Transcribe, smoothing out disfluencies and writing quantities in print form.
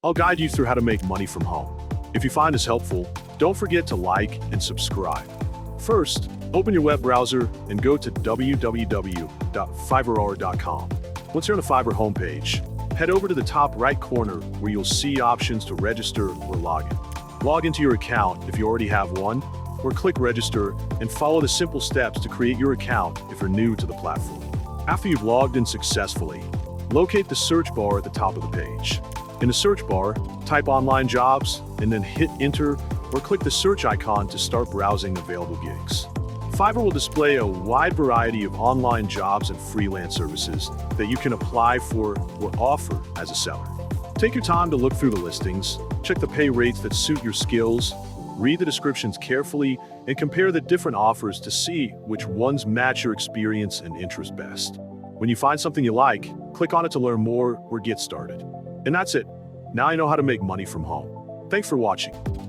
I'll guide you through how to make money from home. If you find this helpful, don't forget to like and subscribe. First, open your web browser and go to www.fiverr.com. Once you're on the Fiverr homepage, head over to the top right corner where you'll see options to register or log in. Log into your account if you already have one, or click register and follow the simple steps to create your account if you're new to the platform. After you've logged in successfully, locate the search bar at the top of the page. In the search bar, type online jobs and then hit enter or click the search icon to start browsing available gigs. Fiverr will display a wide variety of online jobs and freelance services that you can apply for or offer as a seller. Take your time to look through the listings, check the pay rates that suit your skills, read the descriptions carefully, and compare the different offers to see which ones match your experience and interest best. When you find something you like, click on it to learn more or get started. And that's it. Now you know how to make money from home. Thanks for watching.